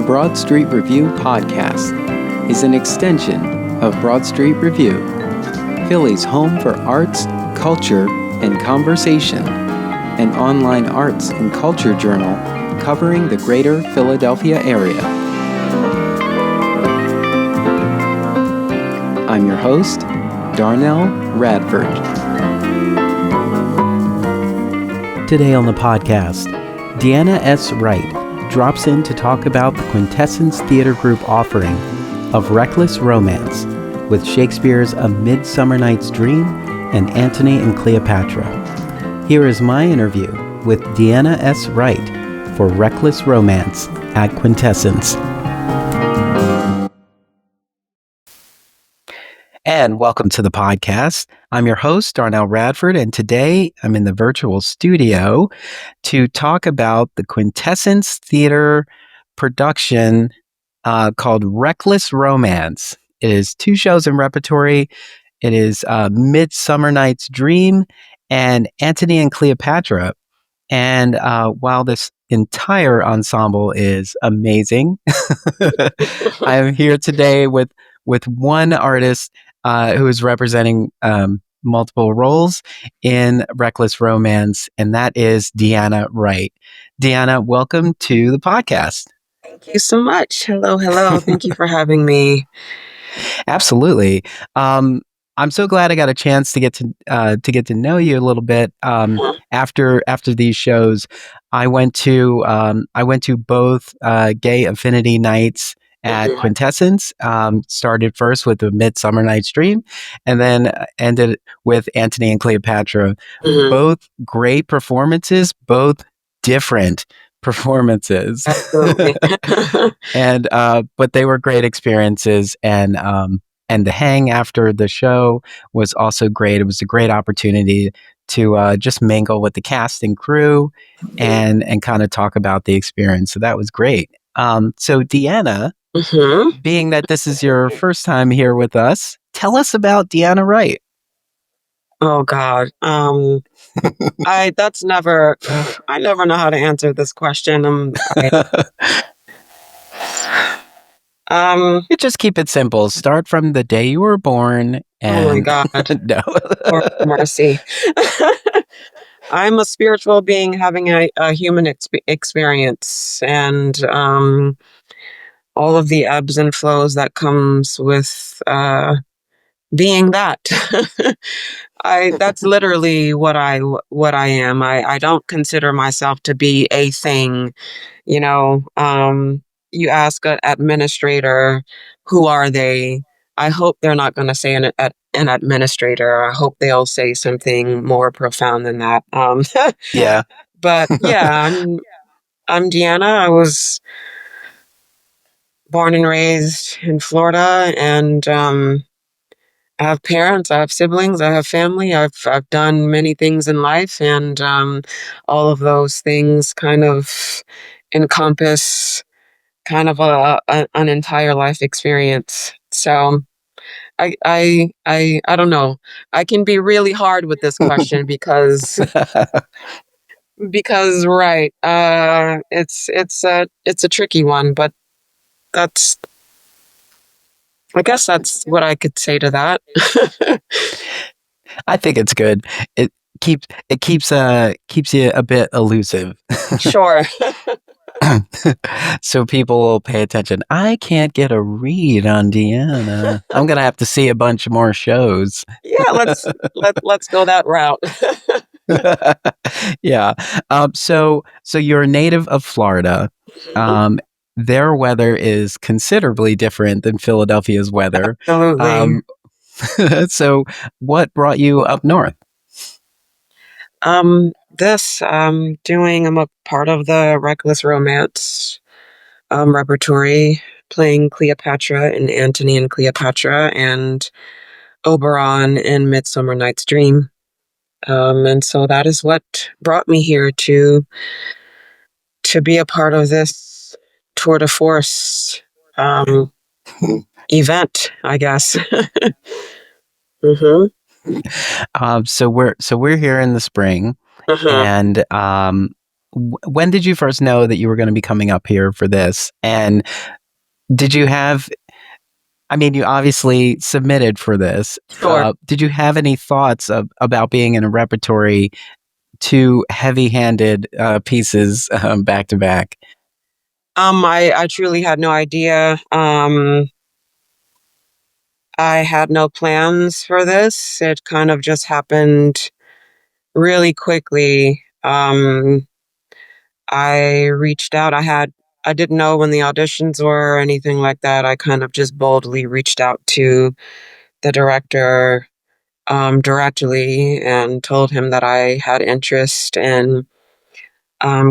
Broad Street Review podcast is an extension of Broad Street Review, Philly's home for arts, culture, and conversation, an online arts and culture journal covering the greater Philadelphia area. I'm your host, Darnelle Radford. Today on the podcast, DeAnna S. Wright drops in to talk about the Quintessence Theater group offering of Reckless Romance with Shakespeare's A Midsummer Night's Dream and Antony and Cleopatra. Here is my interview with DeAnna S. Wright for Reckless Romance at Quintessence. And welcome to the podcast. I'm your host, Darnelle Radford, and today I'm in the virtual studio to talk about the Quintessence Theater production called Reckless Romance. It is 2 shows in repertory. It is Midsummer Night's Dream and Antony and Cleopatra. And while this entire ensemble is amazing, I am here today with one artist who is representing multiple roles in Reckless Romance, and that is Deanna Wright. Deanna, welcome to the podcast. Thank you so much. Hello. Thank you for having me. Absolutely. I'm so glad I got a chance to get to know you a little bit. After these shows, I went to both gay affinity nights at Quintessence. Started first with the Midsummer Night's Dream, and then ended with Antony and Cleopatra. Both great performances, both different performances. Absolutely. And but they were great experiences, and the hang after the show was also great. It was a great opportunity to just mingle with the cast and crew and kind of talk about the experience. So that was great. So Deanna, being that this is your first time here with us, tell us about Deanna Wright. Oh God. I never know how to answer this question. You just keep it simple. Start from the day you were born. And oh my God. No. Lord have mercy. I'm a spiritual being having a human experience, and all of the ebbs and flows that comes with being that. That's literally what I am. I don't consider myself to be a thing. You know, you ask an administrator, who are they? I hope they're not going to say an administrator. I hope they'll say something more profound than that. Yeah. But yeah, I'm Deanna. I was born and raised in Florida, and I have parents, I have siblings, I have family. I've done many things in life, and all of those things kind of encompass kind of an entire life experience. So I don't know. I can be really hard with this question because right, it's a tricky one, but I guess that's what I could say to that. I think it's good. It keeps you a bit elusive. Sure. So people will pay attention. I can't get a read on Deanna. I'm gonna have to see a bunch more shows. Yeah, let's go that route. Yeah. So you're a native of Florida. Their weather is considerably different than Philadelphia's weather. Absolutely. So what brought you up north? I'm a part of the Reckless Romance repertory, playing Cleopatra and Antony and Cleopatra and Oberon and Midsummer Night's Dream. And so that is what brought me here to be a part of this tour de force event, I guess. So we're here in the spring, and when did you first know that you were going to be coming up here for this? And did you have, I mean, you obviously submitted for this. Sure. Did you have any thoughts about being in a repertory, two heavy-handed pieces back to back? I truly had no idea. I had no plans for this. It kind of just happened really quickly. I reached out. I didn't know when the auditions were or anything like that. I kind of just boldly reached out to the director directly and told him that I had interest in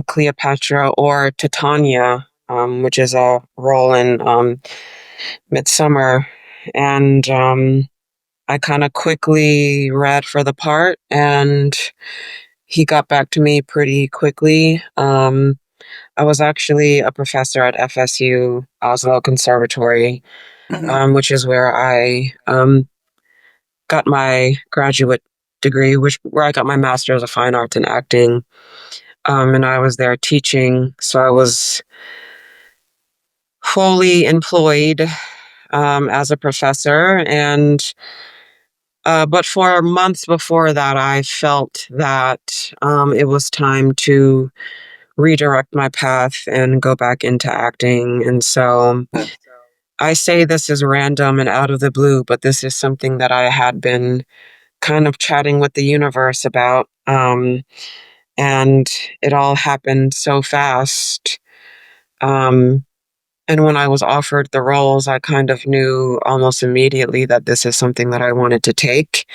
Cleopatra or Titania, which is a role in Midsummer. And I kind of quickly read for the part, and he got back to me pretty quickly. I was actually a professor at FSU, Oslo Conservatory, which is where I got my graduate degree, where I got my master's of fine arts in acting. And I was there teaching, so I was fully employed as a professor. And but for months before that, I felt that it was time to redirect my path and go back into acting. And so I say this is random and out of the blue, but this is something that I had been kind of chatting with the universe about. And it all happened so fast. And when I was offered the roles, I kind of knew almost immediately that this is something that I wanted to take.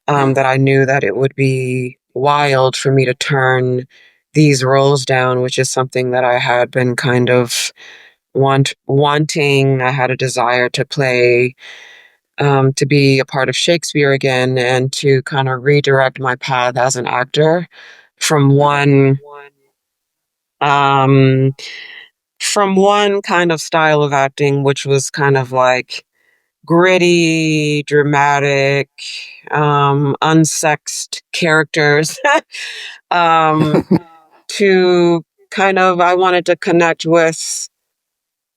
That I knew that it would be wild for me to turn these roles down, which is something that I had been kind of wanting. I had a desire to play, to be a part of Shakespeare again, and to kind of redirect my path as an actor from um, one kind of style of acting, which was kind of like gritty, dramatic, unsexed characters, um, to kind of, I wanted to connect with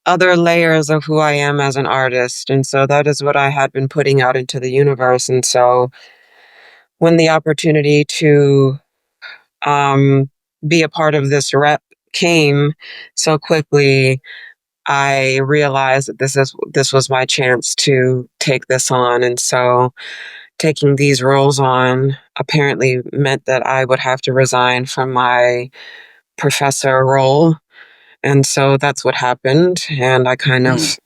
other layers of who I am as an artist. And so that is what I had been putting out into the universe. And so when the opportunity to be a part of this rep came so quickly, I realized that this was my chance to take this on. And so taking these roles on apparently meant that I would have to resign from my professor role. And so that's what happened. And I kind of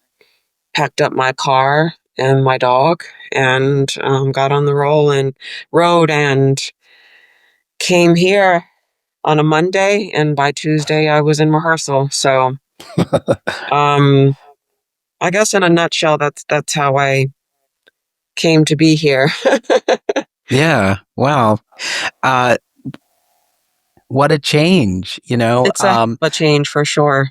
packed up my car and my dog and got on the road and came here on a Monday. And by Tuesday, I was in rehearsal. So um, I guess in a nutshell, that's how I came to be here. Yeah. Wow. Uh, what a change, you know? It's a change for sure.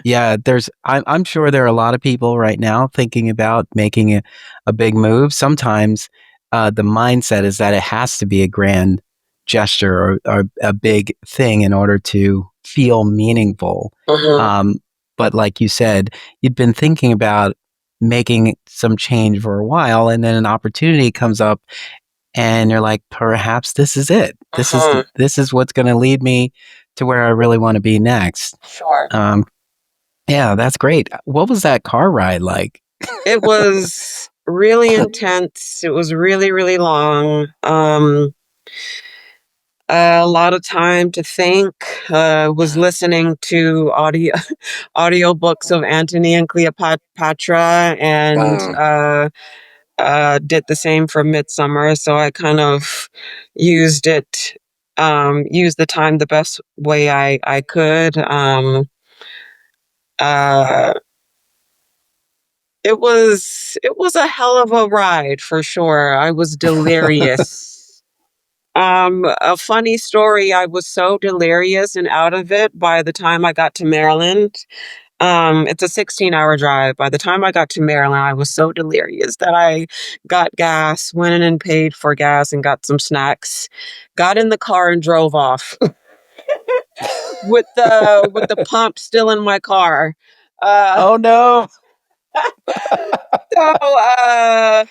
Yeah, I'm sure there are a lot of people right now thinking about making a big move. Sometimes the mindset is that it has to be a grand gesture or a big thing in order to feel meaningful. But like you said, you'd been thinking about making some change for a while, and then an opportunity comes up, and you're like, perhaps this is it. This is what's going to lead me to where I really want to be next. Sure. Yeah, that's great. What was that car ride like? It was really intense. It was really, really long. A lot of time to think. Was listening to audiobooks of Antony and Cleopatra, and did the same for Midsummer. So I kind of used used the time the best way I could. Uh, it was a hell of a ride for sure. I was delirious. A funny story, I was so delirious and out of it by the time I got to Maryland. It's a 16-hour drive. By the time I got to Maryland, I was so delirious that I got gas, went in and paid for gas and got some snacks, got in the car and drove off. with the pump still in my car. Oh no. So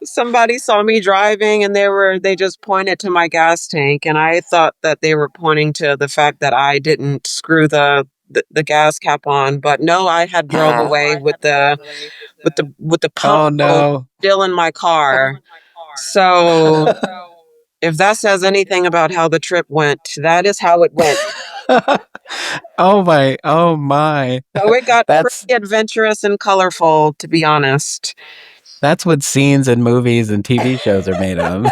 somebody saw me driving and they just pointed to my gas tank, and I thought that they were pointing to the fact that I didn't screw the gas cap on, but no, I had drove away with the pump Oh hose no. still in my car. So if that says anything about how the trip went, that is how it went. Oh my. Oh my. So it got That's pretty adventurous and colorful, to be honest. that's what scenes in movies and TV shows are made of.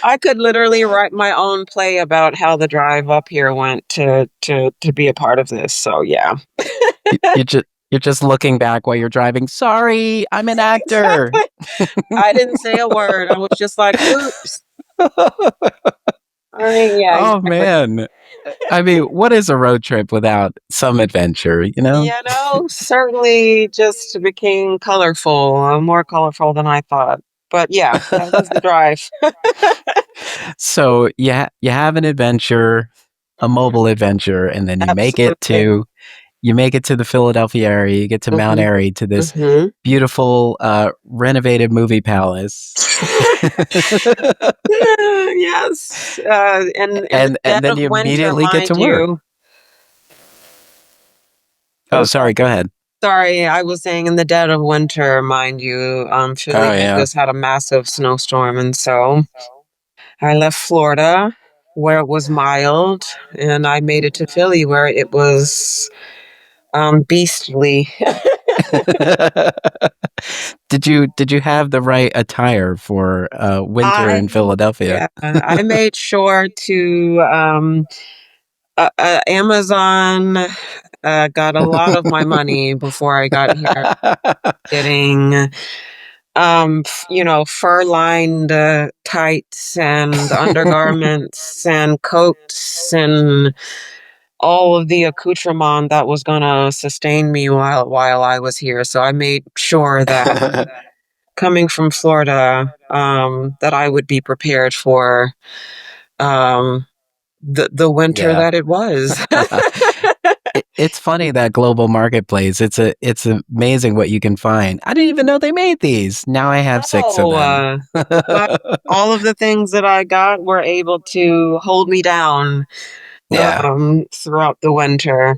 I could literally write my own play about how the drive up here went to be a part of this. So yeah. You're just looking back while you're driving. Sorry, I'm an actor. Exactly. I didn't say a word. I was just like, oops. Yeah, Oh exactly. man. I mean, what is a road trip without some adventure, you know? Certainly just became colorful, more colorful than I thought. But yeah, that was the drive. So you have an adventure, a mobile adventure, and then Absolutely. you make it to the Philadelphia area. You get to Mount Hmm. Airy, to this Hmm. beautiful renovated movie palace. Yes. And in the And dead then of you winter, immediately get to mind work. you. Oh, Oh, sorry, go ahead. sorry, I was saying in the dead of winter, mind you, Philly Oh had yeah. just had a massive snowstorm, and so I left Florida where it was mild, and I made it to Philly where it was beastly. Did you have the right attire for winter I in Philadelphia? Yeah, I made sure to Amazon got a lot of my money before I got here, getting fur lined tights and undergarments and coats and all of the accoutrement that was gonna sustain me while I was here. So I made sure that coming from Florida, that I would be prepared for um, the winter Yeah. that it was. It's funny that global marketplace. It's amazing what you can find. I didn't even know they made these. Now I have 6 of Oh, them. but all of the things that I got were able to hold me down Yeah, throughout the winter.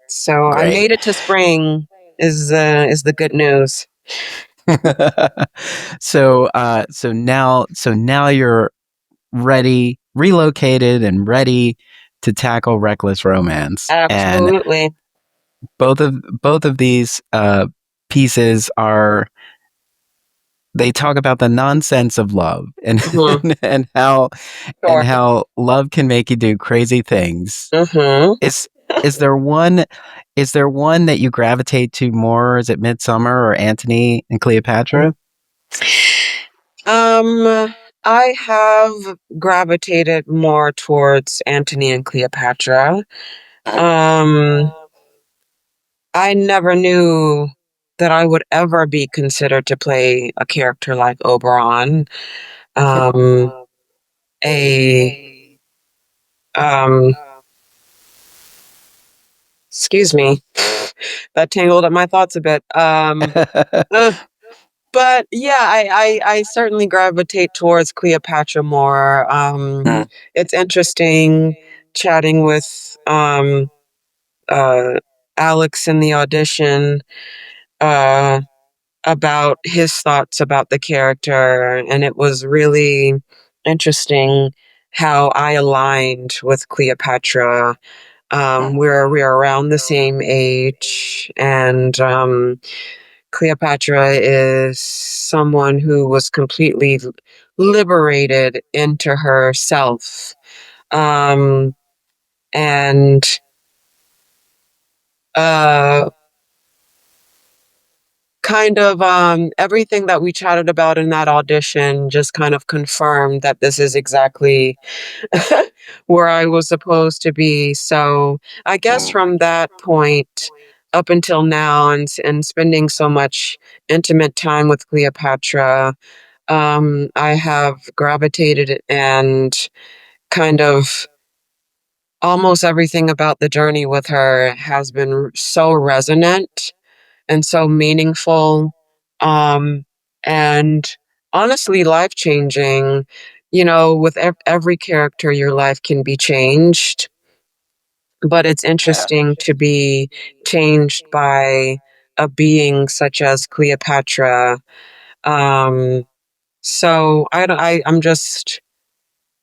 So I great. made it to spring is the good news. So now you're ready, relocated and ready to tackle reckless romance. And Absolutely. both of these pieces are, they talk about the nonsense of love and Hmm. and Sure. how love can make you do crazy things. Hmm. Is is there one that you gravitate to more? Is it Midsummer or Antony and Cleopatra? I have gravitated more towards Antony and Cleopatra. Um, I never knew that I would ever be considered to play a character like Oberon. Um, a um, excuse me, that tangled up my thoughts a bit. Uh, but yeah, I certainly gravitate towards Cleopatra more. It's interesting chatting with uh, Alex in the audition uh, about his thoughts about the character, and it was really interesting how I aligned with Cleopatra. We're around the same age, and Cleopatra is someone who was completely liberated into herself. Um, and uh, kind of everything that we chatted about in that audition just kind of confirmed that this is exactly where I was supposed to be. So I guess from that point up until now, and spending so much intimate time with Cleopatra, I have gravitated and kind of almost everything about the journey with her has been so resonant and so meaningful, and honestly life changing. You know, with every character, your life can be changed, but it's interesting to be changed by a being such as Cleopatra. Um, so I'm just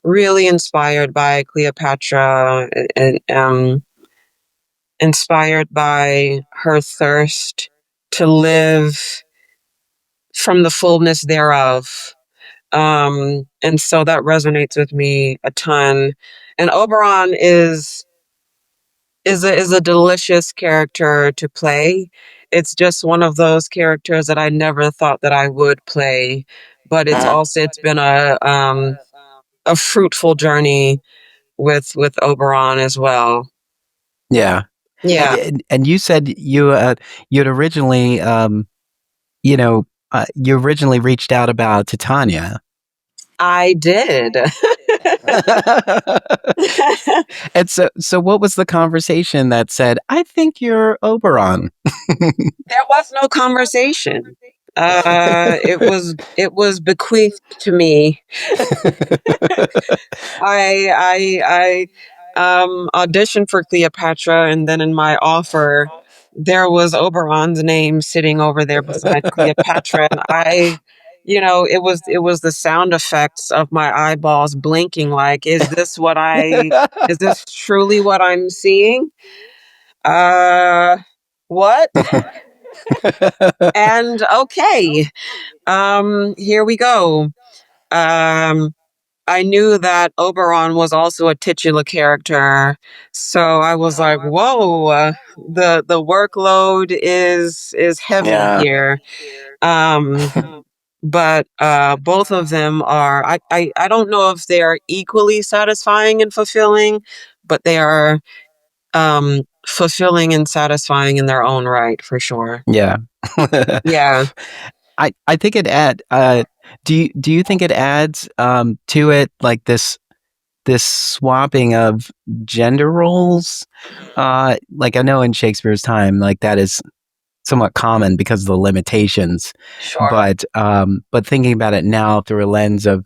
really inspired by Cleopatra, and inspired by her thirst to live from the fullness thereof. And so that resonates with me a ton. And Oberon is a delicious character to play. It's just one of those characters that I never thought that I would play, but it's been a fruitful journey with Oberon as well. Yeah. Yeah, And you said you'd originally you originally reached out about Titania. I did. And so what was the conversation that said, "I think you're Oberon"? There was no conversation. It was bequeathed to me. I auditioned for Cleopatra, and then in my offer, there was Oberon's name sitting over there beside Cleopatra, and it was the sound effects of my eyeballs blinking. Like, is this truly what I'm seeing? Uh, what? And okay, here we go. Um, I knew that Oberon was also a titular character, so I was like, "Whoa, the workload is heavy here." Um, but both of them are. I don't know if they are equally satisfying and fulfilling, but they are fulfilling and satisfying in their own right, for sure. Yeah. Yeah. I think it do you think it adds to it, like this swapping of gender roles? Like I know in Shakespeare's time, like that is somewhat common because of the limitations. Sure. But thinking about it now through a lens of,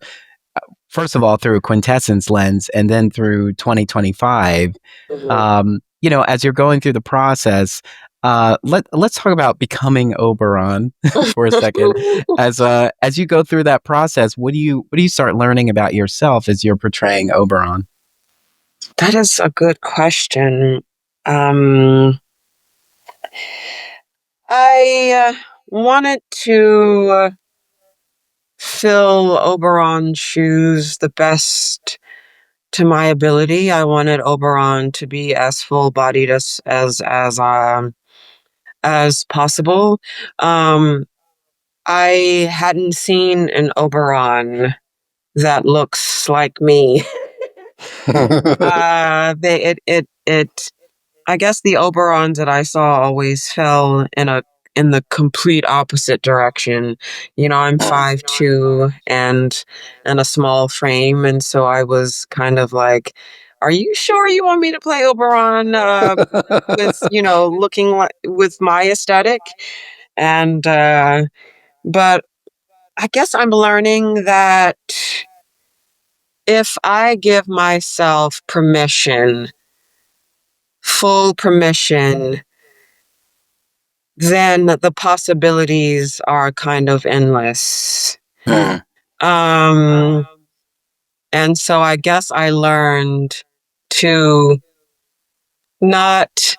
first of all, through a quintessence lens, and then through 2025, Mhm. as you're going through the process, let's talk about becoming Oberon for a second. As you go through that process, what do you start learning about yourself as you're portraying Oberon? That is a good question. Um, I wanted to fill Oberon's shoes the best to my ability. I wanted Oberon to be as full-bodied as possible. Um, I hadn't seen an Oberon that looks like me. They it I guess the Oberons that I saw always fell in the complete opposite direction. You know, I'm 5'2" and a small frame, and so I was kind of like, "Are you sure you want me to play Oberon with, looking like with my aesthetic?" And but I guess I'm learning that if I give myself permission, full permission, then the possibilities are kind of endless. Um, and so I guess I learned to not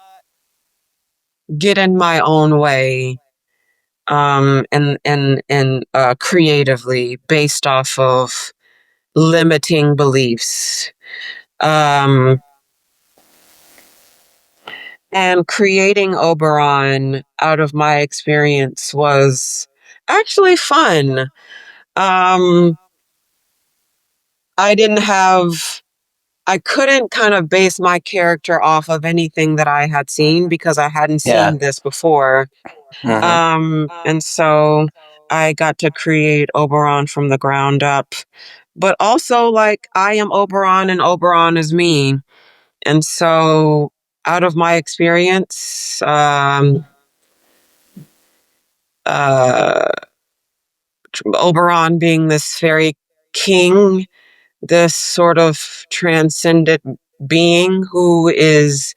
get in my own way, and creatively based off of limiting beliefs. Um, and creating Oberon out of my experience was actually fun. Um, I didn't have I couldn't kind of base my character off of anything that I had seen because I hadn't Yeah. seen this before. Mhm. And so I got to create Oberon from the ground up. But also, like, I am Oberon and Oberon is me. And so out of my experience, Oberon being this fairy king, this sort of transcendent being who is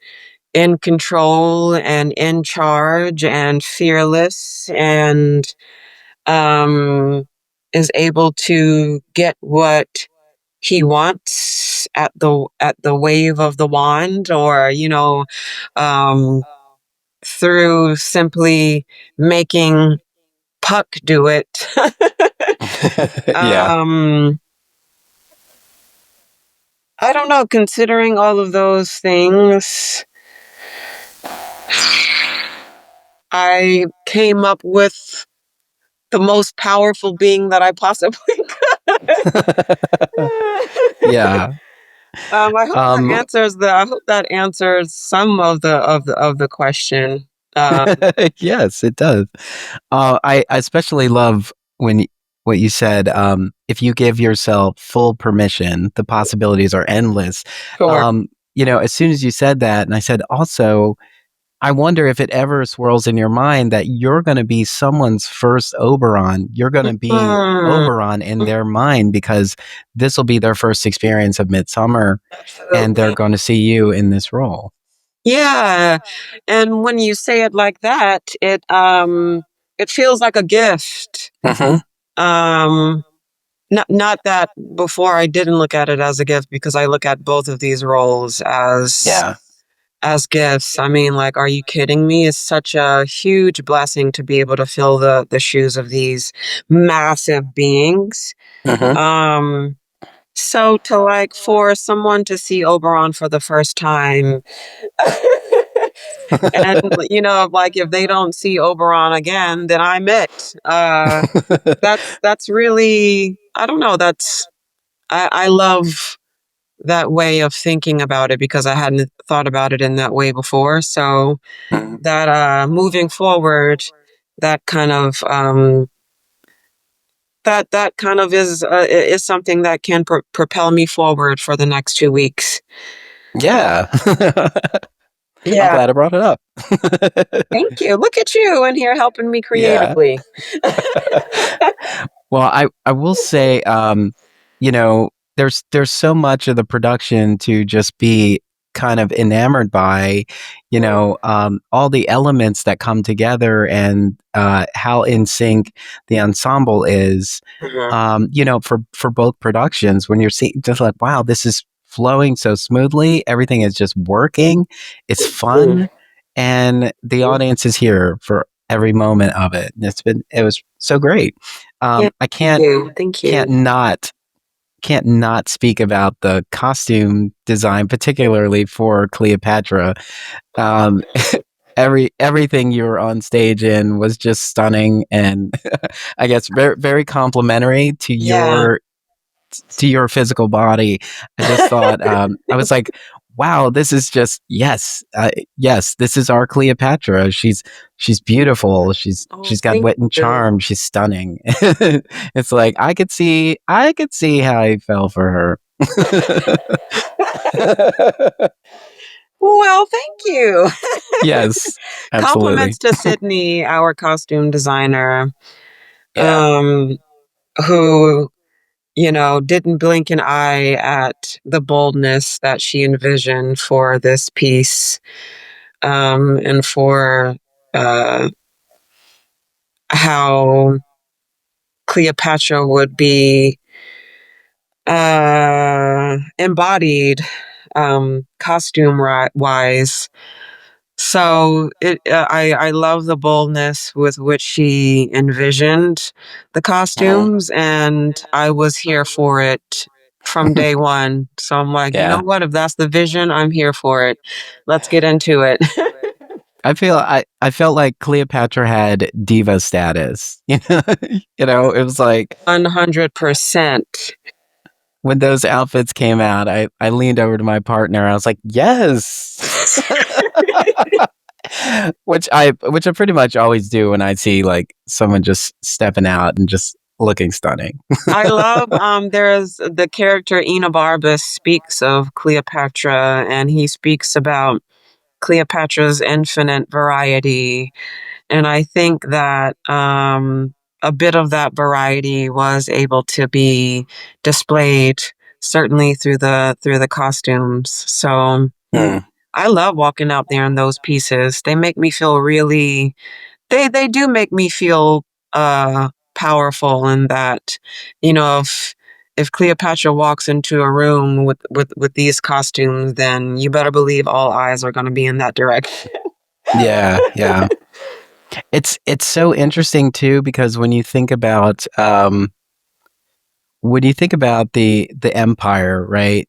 in control and in charge and fearless and is able to get what he wants at the wave of the wand, or through simply making Puck do it. Yeah. I don't know, considering all of those things, I came up with the most powerful being that I possibly could. Yeah. I hope that answers some of the question. Yes, it does. I especially love what you said. If you give yourself full permission, the possibilities are endless. Sure. As soon as you said that, and I said also, I wonder if it ever swirls in your mind that you're going to be someone's first Oberon. You're going to be Oberon in their mind because this will be their first experience of Midsummer, and they're Absolutely. going to see you in this role. Yeah. And when you say it like that, it feels like a gift. Not that before I didn't look at it as a gift, because I look at both of these roles as gifts. I mean, like, are you kidding me? It's such a huge blessing to be able to fill the shoes of these massive beings. So to, like, for someone to see Oberon for the first time, and like, if they don't see Oberon again, then I'm it. That's really, I don't know. I love that way of thinking about it, because I hadn't thought about it in that way before. So that moving forward, that kind of that kind of is something that can propel me forward for the next 2 weeks. Yeah. I'm Yeah. glad I brought it up. Thank you. Look at you in here helping me Yeah. creatively. Well, I will say, there's so much of the production to just be kind of enamored by, all the elements that come together, and how in sync the ensemble is. For both productions, when you're seeing, just like, wow, this is flowing so smoothly, everything is just working, it's fun, and the audience is here for every moment of it. It was so great. Yeah, I can't thank can't you. not speak about the costume design, particularly for Cleopatra. Um, everything you were on stage in was just stunning, and I guess very very complimentary Yeah. to your physical body. I just thought, I was like, wow, this is just, yes, this is our Cleopatra. She's beautiful. She's got Thank wit and you. charm. She's stunning. It's like I could see how I fell for her. Well, thank you. Yes, absolutely. Compliments to Sydney, our costume designer, Yeah. who, didn't blink an eye at the boldness that she envisioned for this piece, and for how Cleopatra would be embodied, costume wise. So I love the boldness with which she envisioned the costumes, and I was here for it from day one. So I'm like, you know Yeah. what? If that's the vision, I'm here for it. Let's get into it. I felt like Cleopatra had diva status. It was like 100%. when those outfits came out, I leaned over to my partner. I was like, yes. which I pretty much always do when I see like someone just stepping out and just looking stunning. I love there's the character Enobarbus speaks of Cleopatra, and he speaks about Cleopatra's infinite variety. And I think that a bit of that variety was able to be displayed certainly through the costumes. So I love walking out there in those pieces. They make me feel really they do make me feel powerful in that, you know, if Cleopatra walks into a room with these costumes, then you better believe all eyes are going to be in that direction. Yeah, yeah. It's so interesting too, because when you think about the empire, right?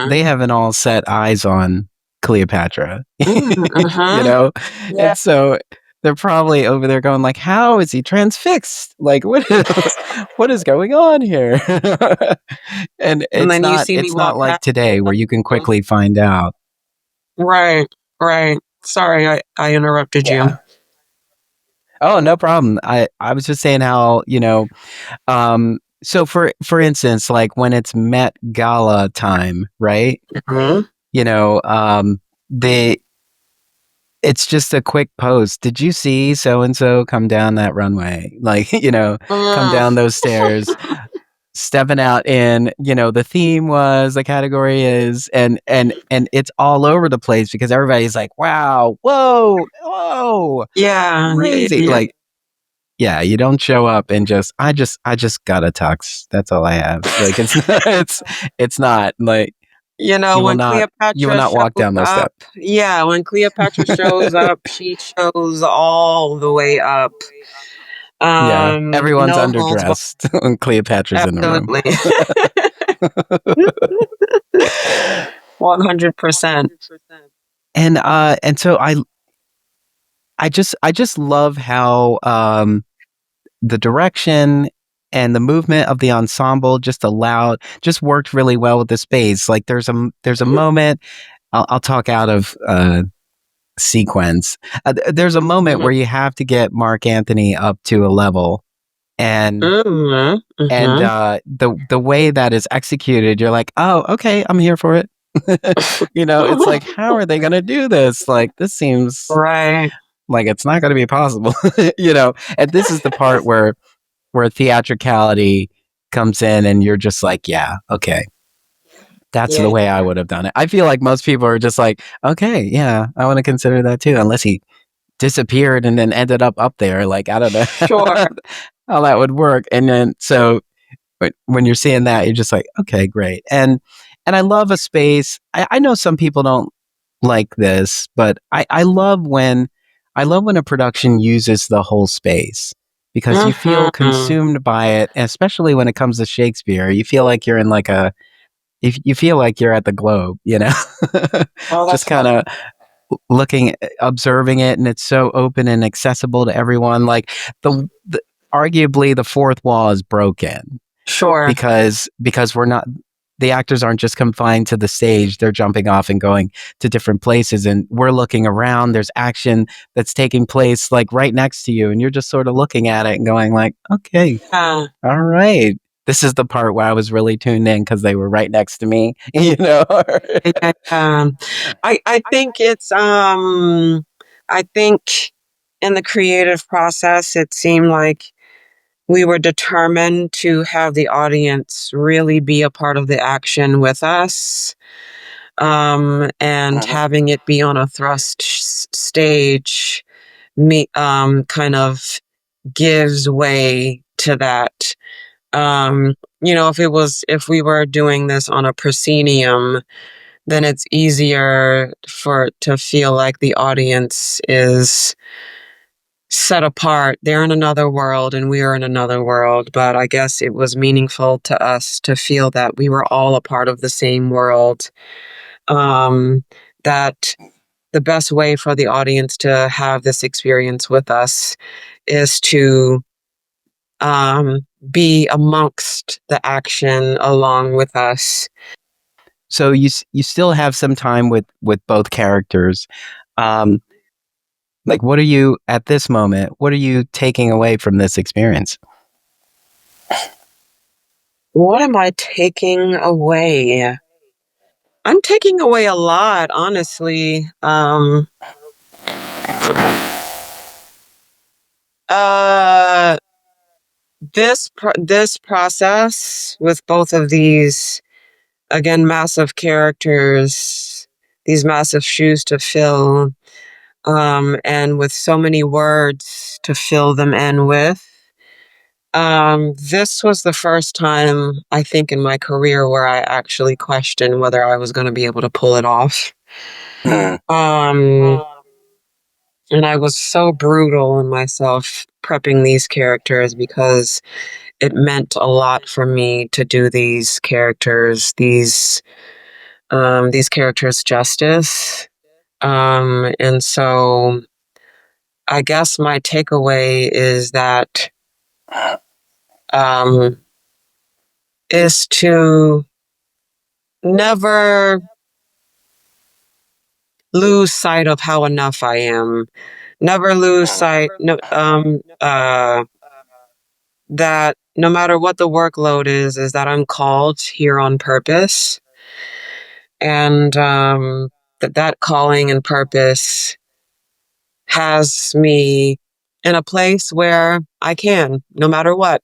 They haven't all set eyes on Cleopatra. You know? Yeah. And so they're probably over there going like, how is he transfixed? Like what is going on here? And And then you see me it's not walk like past. today where you can quickly find out. Right, right. Sorry, I interrupted you. Oh, no problem. I was just saying how, so for instance, like when it's Met Gala time, right? Mhm. You know, they it's just a quick post. Did you see so and so come down that runway? Like, come Mm, down those stairs, stepping out in, the theme was, the category is, and it's all over the place because everybody's like, wow, whoa, yeah, crazy. Like, yeah, you don't show up and I just got a tux. That's all I have. Like it's not like you know, you will when not you will Cleopatra not walk shows down those up, steps. yeah, when Cleopatra shows up, she shows all the way up. Yeah, everyone's No holds barred. underdressed when Cleopatra's in the room. Absolutely. 100%. And so I just love how the direction and the movement of the ensemble just worked really well with the space. Like there's a moment. I'll talk out of sequence. There's a moment where you have to get Mark Antony up to a level, and Mhm, mhm. the way that is executed, you're like, oh, okay, I'm here for it. It's like, how are they going to do this? Like, this seems Right. like it's not going to be possible. And this is the part where theatricality comes in, and you're just like, yeah, okay, that's the Yeah. way I would have done it. I feel like most people are just like, okay, yeah, I want to consider that too, unless he disappeared and then ended up there. Like, I don't know Sure. how that would work. And then so when you're seeing that, you're just like, okay, great. And I love a space. I know some people don't like this, but I love when a production uses the whole space, because you feel Mhm. consumed by it, especially when it comes to Shakespeare. You feel like you're in like if you feel like you're at the Globe, Oh, just that's kind of looking, observing it, and it's so open and accessible to everyone. Like the arguably the fourth wall is broken sure. because we're not the actors aren't just confined to the stage. They're jumping off and going to different places, and we're looking around. There's action that's taking place like right next to you, and you're just sort of looking at it and going like, okay, Yeah. all right. This is the part where I was really tuned in because they were right next to me, Yeah. I think it's I think in the creative process it seemed like we were determined to have the audience really be a part of the action with us. And having it be on a thrust stage kind of gives way to that. If we were doing this on a proscenium, then it's easier for to feel like the audience is set apart. They're in another world and we are in another world. But I guess it was meaningful to us to feel that we were all a part of the same world. That the best way for the audience to have this experience with us is to be amongst the action along with us. So you still have some time with both characters. Um, like, what are you at this moment? What are you taking away from this experience? What am I taking away? I'm taking away a lot, honestly. This process with both of these, again, massive characters, these massive shoes to fill, and with so many words to fill them in with. This was the first time, I think, in my career where I actually questioned whether I was going to be able to pull it off. Um, and I was so brutal on myself prepping these characters because it meant a lot for me to do these characters justice. And so I guess my takeaway is that, is to never lose sight of how enough I am. Never lose sight, that no matter what the workload is that I'm called here on purpose. And that calling and purpose has me in a place where I can, no matter what.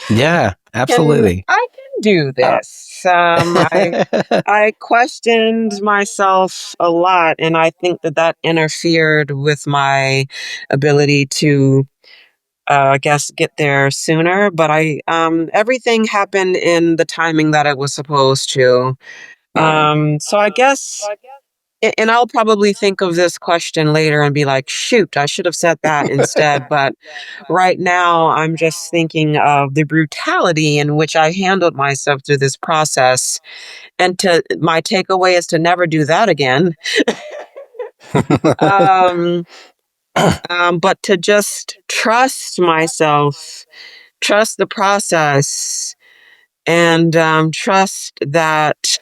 Yeah, And absolutely. I can do this. I questioned myself a lot, and I think that interfered with my ability to, I guess, get there sooner. But everything happened in the timing that it was supposed to. So I guess, and I'll probably think of this question later and be like, shoot, I should have said that instead. But right now, I'm just thinking of the brutality in which I handled myself through this process. And my takeaway is to never do that again. um, but to just trust myself, trust the process, and trust that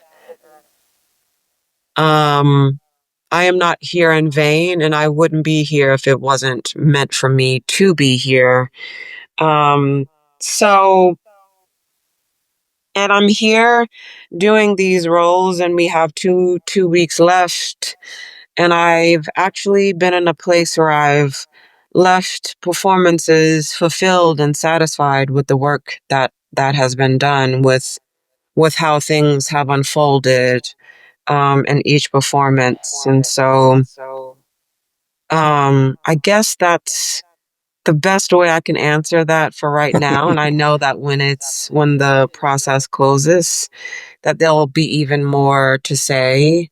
I am not here in vain, and I wouldn't be here if it wasn't meant for me to be here. Um, so, and I'm here doing these roles, and we have two weeks left. And I've actually been in a place where I've left performances fulfilled and satisfied with the work that has been done, with how things have unfolded in each performance. And so I guess that's the best way I can answer that for right now. And I know that when the process closes, that there'll be even more to say.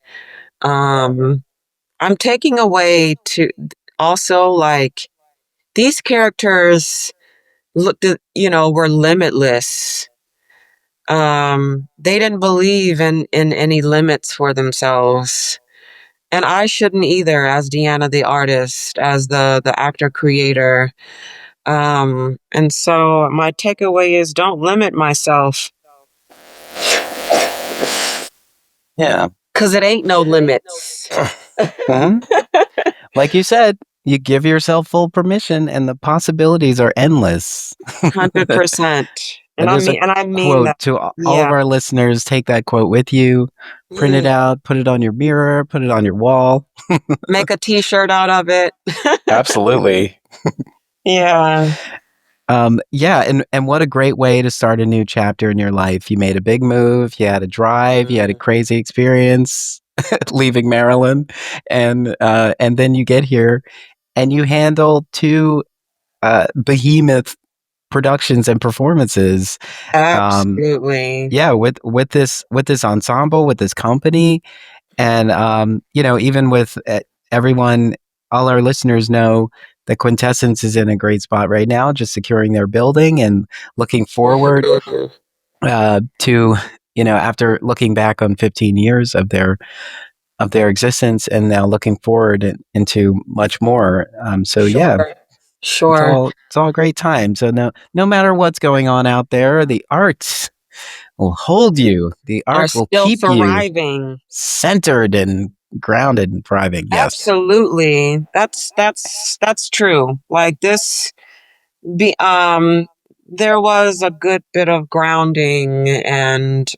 I'm taking away to also, like, these characters were limitless. They didn't believe in any limits for themselves. And I shouldn't either, as Deanna the artist, as the actor creator. And so my takeaway is don't limit myself. Yeah. Because it ain't no limits. Like you said, you give yourself full permission and the possibilities are endless. 100%. And There's I mean quote that. to all of Yeah. our listeners. Take that quote with you, print it out, put it on your mirror, put it on your wall. Make a t-shirt out of it. Absolutely. Yeah. Yeah, and what a great way to start a new chapter in your life. You made a big move, you had a drive, you had a crazy experience leaving Maryland, and then you get here and you handle two behemoth productions and performances. Absolutely. Yeah, with this ensemble, with this company, and even with everyone, all our listeners know that Quintessence is in a great spot right now, just securing their building and looking forward to, after looking back on 15 years of their existence, and now looking forward into much more. So yeah, Sure. it's all a great time. So no matter what's going on out there, the arts will hold you. The Are arts will still keep you thriving. centered and grounded and thriving. Yes. Absolutely. That's true. Like this be there was a good bit of grounding and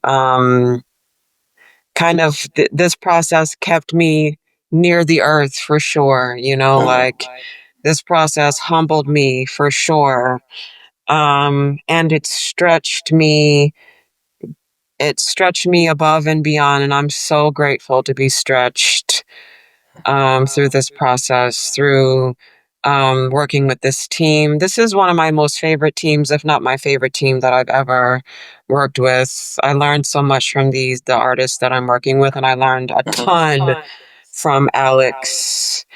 kind of this process kept me near the earth for sure. Like this process humbled me for sure. And it stretched me above and beyond, and I'm so grateful to be stretched through this process, through working with this team. This is one of my most favorite teams, if not my favorite team that I've ever worked with. I learned so much from the artists that I'm working with, and I learned a ton from Alex,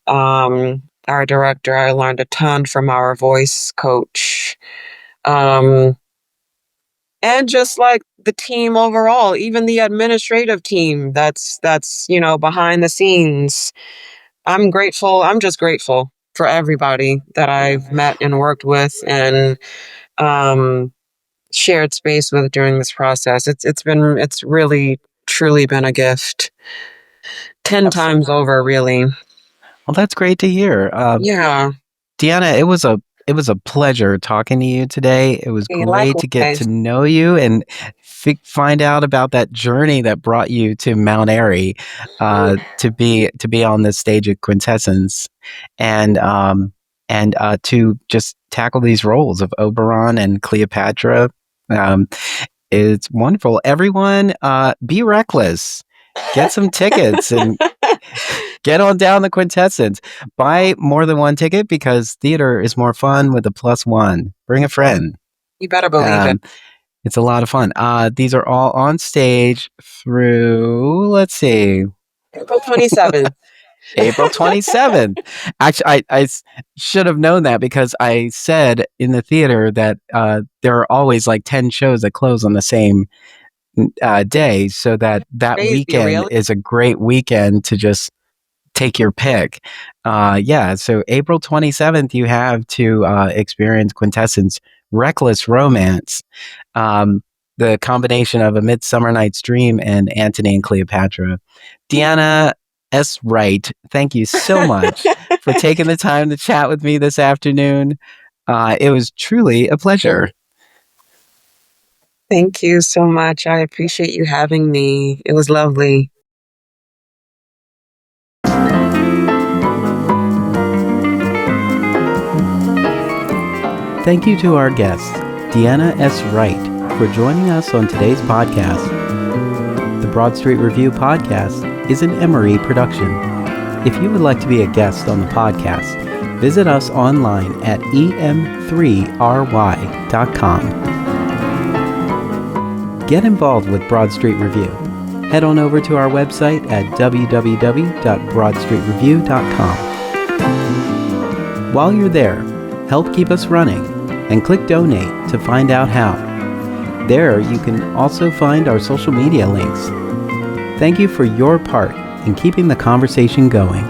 our director. I learned a ton from our voice coach. And just like the team overall, even the administrative team that's behind the scenes. I'm grateful. I'm just grateful for everybody that I've met and worked with and shared space with during this process. It's really truly been a gift. 10 times over, really. Well, that's great to hear. Yeah. DeAnna, it was a pleasure talking to you today. It was great to get to know you and find out about that journey that brought you to Mount Airy, to be on this stage at Quintessence, and to just tackle these roles of Oberon and Cleopatra. It's wonderful. Everyone, be reckless. Get some tickets and get on down the Quintessence. Buy more than one ticket because theater is more fun with a +1. Bring a friend. You better believe it. It's a lot of fun. These are all on stage through, let's see, April 27th. April 27th. Actually, I should have known that because I said in the theater that there are always like 10 shows that close on the same day, so that Crazy, weekend really? is a great weekend to just take your pick. So April 27th, you have to experience Quintessence Reckless Romance, the combination of A Midsummer Night's Dream and Antony and Cleopatra. Deanna S. Wright, thank you so much for taking the time to chat with me this afternoon. It was truly a pleasure. Thank you so much. I appreciate you having me. It was lovely. Thank you to our guest, Deanna S. Wright, for joining us on today's podcast. The Broad Street Review podcast is an Emory production. If you would like to be a guest on the podcast, visit us online at em3ry.com. Get involved with Broad Street Review. Head on over to our website at www.broadstreetreview.com. While you're there, help keep us running and click donate to find out how. There you can also find our social media links. Thank you for your part in keeping the conversation going.